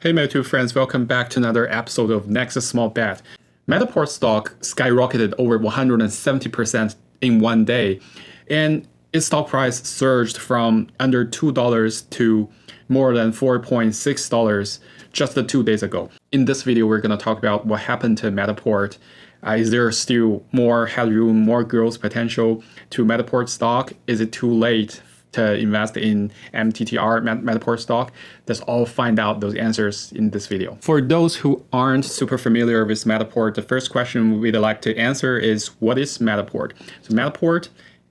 Hey my two friends, welcome back to another episode of Next Small Bet. Matterport stock skyrocketed over 170% in one day, and its stock price surged from under $2 to more than $4.6 just 2 days ago. In this video, we're going to talk about what happened to Matterport. Is there still more headroom, more growth potential to Matterport stock? Is it too late to invest in MTTR Matterport stock? Let's all find out those answers in this video. For those who aren't super familiar with Matterport, the first question we'd like to answer is, what is Matterport? So Matterport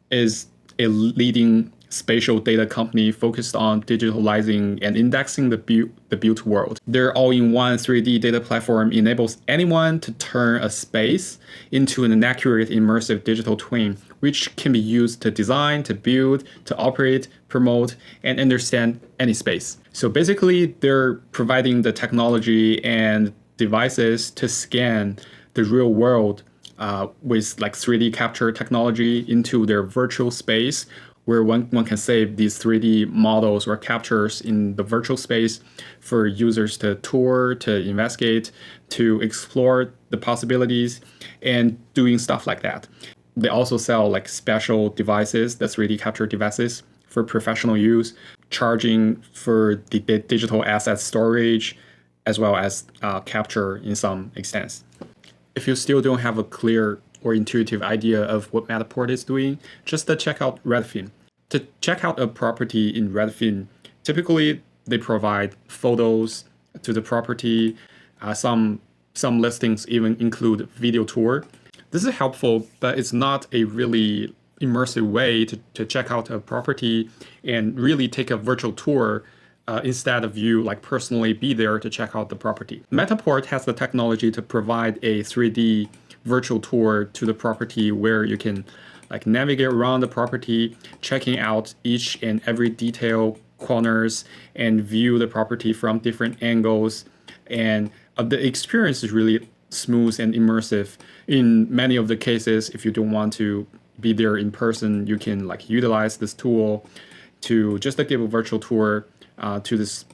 is a leading spatial data company focused on digitalizing and indexing the built world. Their all-in-one 3D data platform enables anyone to turn a space into an accurate immersive digital twin, which can be used to design, to build, to operate, promote, and understand any space. So basically, they're providing the technology and devices to scan the real world with like 3D capture technology into their virtual space, where one can save these 3D models or captures in the virtual space for users to tour, to investigate, to explore the possibilities, and doing stuff like that. They also sell like special devices, the 3D capture devices for professional use, charging for the digital asset storage, as well as capture in some extent. If you still don't have a clear or intuitive idea of what Matterport is doing, just check out Redfin. To check out a property in Redfin, typically they provide photos to the property. Some listings even include video tour. This is helpful, but it's not a really immersive way to check out a property and really take a virtual tour instead of you like personally be there to check out the property. Matterport has the technology to provide a 3D virtual tour to the property where you can like navigate around the property, checking out each and every detail, corners, and view the property from different angles. And the experience is really smooth and immersive. In many of the cases, if you don't want to be there in person, you can like utilize this tool to just give a virtual tour to this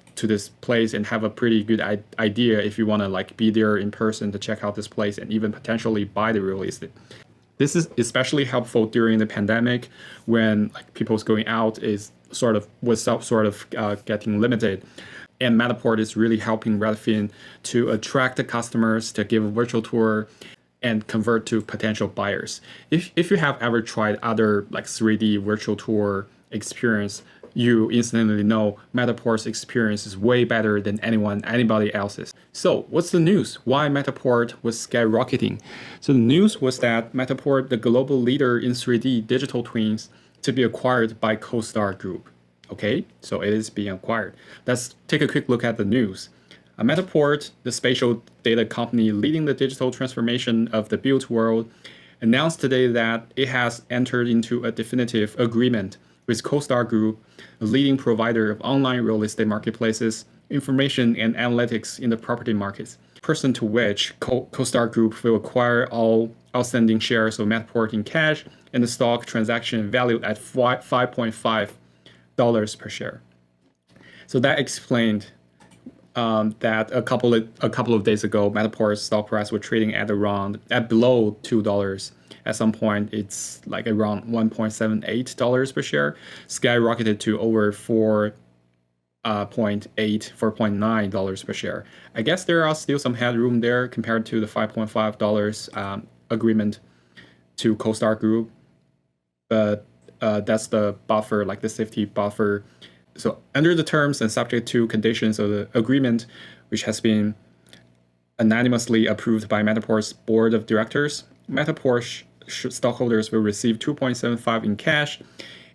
place and have a pretty good idea if you want to like be there in person to check out this place and even potentially buy the real estate. This is especially helpful during the pandemic when like people's going out was getting limited. And Matterport is really helping Redfin to attract the customers to give a virtual tour and convert to potential buyers. If you have ever tried other like 3D virtual tour experience, you instantly know Matterport's experience is way better than anybody else's. So what's the news? Why Matterport was skyrocketing? So the news was that Matterport, the global leader in 3D digital twins, to be acquired by CoStar Group. Okay, so it is being acquired. Let's take a quick look at the news. Matterport, the spatial data company leading the digital transformation of the built world, announced today that it has entered into a definitive agreement with CoStar Group, a leading provider of online real estate marketplaces, information and analytics in the property markets, person to which CoStar Group will acquire all outstanding shares of Matterport in cash and the stock transaction valued at $5.5 per share. So that explained that a couple of days ago, Matterport's stock price was trading at below $2. At some point, it's like around $1.78 per share, skyrocketed to over $4.9 per share. I guess there are still some headroom there compared to the $5.5 agreement to CoStar Group, but that's the buffer, like the safety buffer. So under the terms and subject to conditions of the agreement, which has been unanimously approved by Matterport's board of directors, Matterport stockholders will receive $2.75 in cash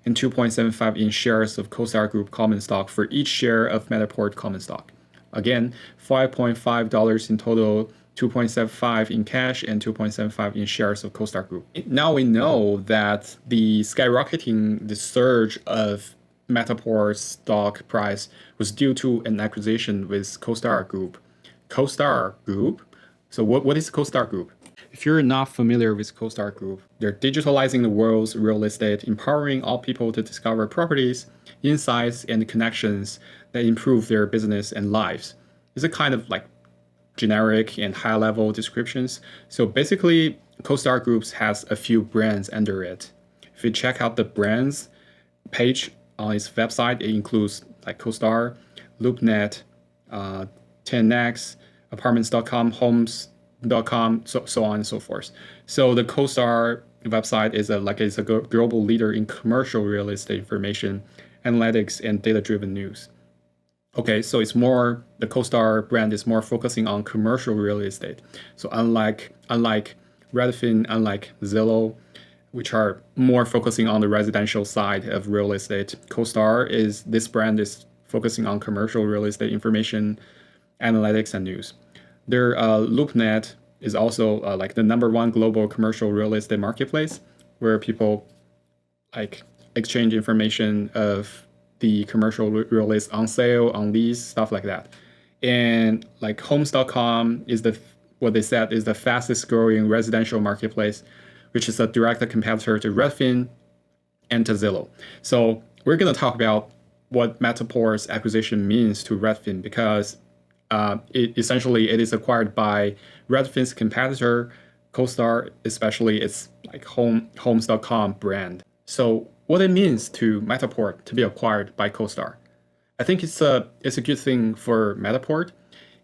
and $2.75 in shares of CoStar Group common stock for each share of Matterport common stock. Again, $5.5 in total, $2.75 in cash and $2.75 in shares of CoStar Group. Now we know that the surge of Matterport's stock price was due to an acquisition with CoStar Group. CoStar Group? So what is CoStar Group? If you're not familiar with CoStar Group, they're digitalizing the world's real estate, empowering all people to discover properties, insights, and connections that improve their business and lives. It's a kind of like generic and high level descriptions. So basically, CoStar Groups has a few brands under it. If you check out the brands page on its website, it includes like CoStar, LoopNet, 10X, Apartments.com, Homes.com, so on and so forth. So the CoStar website is a global leader in commercial real estate information, analytics, and data-driven news. Okay, so the CoStar brand is more focusing on commercial real estate. So unlike Redfin, unlike Zillow, which are more focusing on the residential side of real estate, this brand is focusing on commercial real estate information, analytics, and news. Their LoopNet is also like the #1 global commercial real estate marketplace, where people like exchange information of the commercial real estate on sale, on lease, stuff like that. And like Homes.com is what they said is the fastest growing residential marketplace, which is a direct competitor to Redfin and to Zillow. So we're going to talk about what Matterport's acquisition means to Redfin, because it is acquired by Redfin's competitor, CoStar, especially its like Homes.com brand. So what it means to Matterport to be acquired by CoStar. I think it's a good thing for Matterport.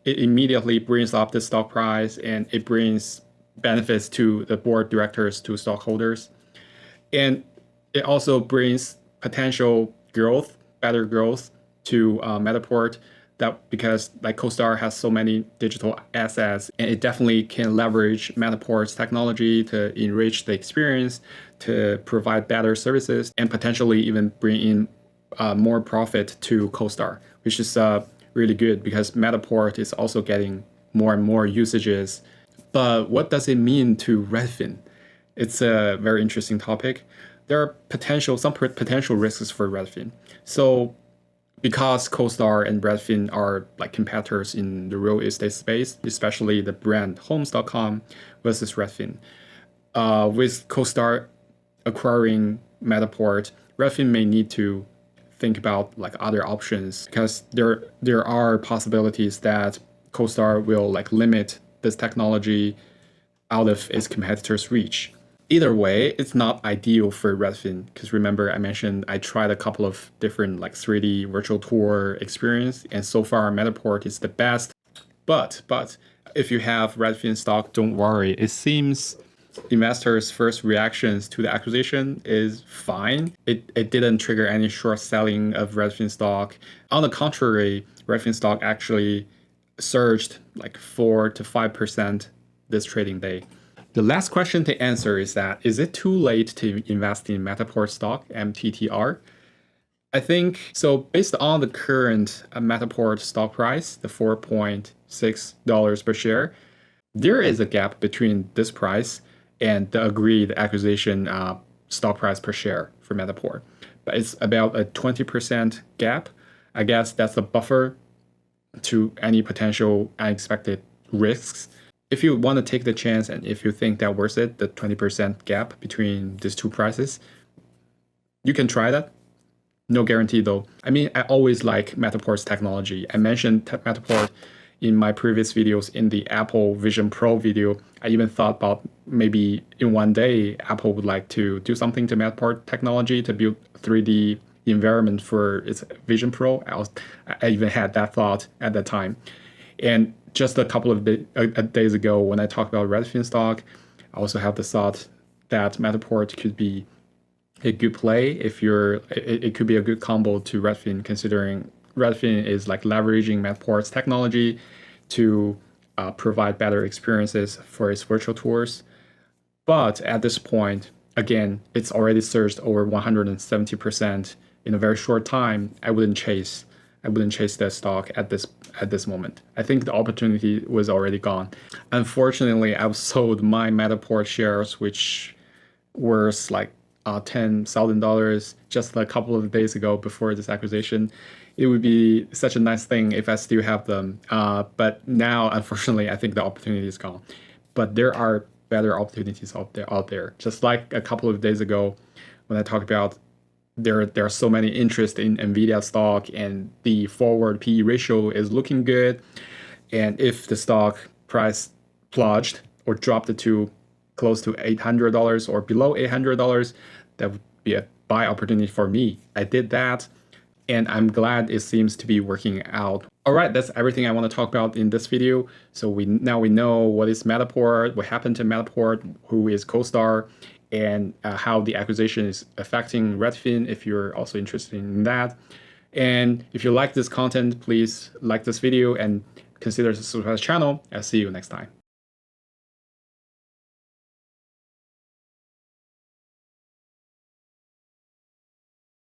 It immediately brings up the stock price, and it brings benefits to the board directors, to stockholders. And it also brings potential growth, better growth to Matterport, because like CoStar has so many digital assets, and it definitely can leverage Matterport's technology to enrich the experience, to provide better services, and potentially even bring in more profit to CoStar, which is really good because Matterport is also getting more and more usages. But what does it mean to Redfin? It's a very interesting topic. There are some potential risks for Redfin. So because CoStar and Redfin are like competitors in the real estate space, especially the brand Homes.com versus Redfin, with CoStar acquiring Matterport, Redfin may need to think about like other options, because there are possibilities that CoStar will like limit this technology out of its competitors' reach. Either way, it's not ideal for Redfin, because remember I mentioned I tried a couple of different like 3D virtual tour experience, and so far Matterport is the best. But if you have Redfin stock, don't worry. It seems investors' first reactions to the acquisition is fine. It didn't trigger any short selling of Redfin stock. On the contrary, Redfin stock actually surged like 4 to 5% this trading day. The last question to answer is it too late to invest in Matterport stock, MTTR? I think so. Based on the current Matterport stock price, the $4.6 per share, there is a gap between this price and the agreed acquisition stock price per share for Matterport. But it's about a 20% gap. I guess that's a buffer to any potential unexpected risks. If you want to take the chance, and if you think that worth it, the 20% gap between these two prices, you can try that. No guarantee though. I mean, I always like Matterport's technology. I mentioned Matterport in my previous videos. In the Apple Vision Pro video, I even thought about maybe in one day, Apple would like to do something to Matterport technology to build 3D environment for its Vision Pro. I even had that thought at that time. And just a couple of days ago, when I talked about Redfin stock, I also have the thought that Matterport could be a good play it could be a good combo to Redfin, considering Redfin is like leveraging Matterport's technology to provide better experiences for its virtual tours. But at this point, again, it's already surged over 170% in a very short time. I wouldn't chase that stock at this moment. I think the opportunity was already gone. Unfortunately, I've sold my Matterport shares, which were like $10,000 just a couple of days ago before this acquisition. It would be such a nice thing if I still have them. But now, unfortunately, I think the opportunity is gone. But there are better opportunities out there. Just like a couple of days ago when I talked about there are so many interest in Nvidia stock, and the forward PE ratio is looking good. And if the stock price plunged or dropped it to close to $800 or below $800, that would be a buy opportunity for me. I did that, and I'm glad it seems to be working out. All right, that's everything I want to talk about in this video. So now we know what is Matterport, what happened to Matterport, who is CoStar, and how the acquisition is affecting Redfin, if you're also interested in that. And if you like this content, please like this video and consider subscribing to the channel. I'll see you next time.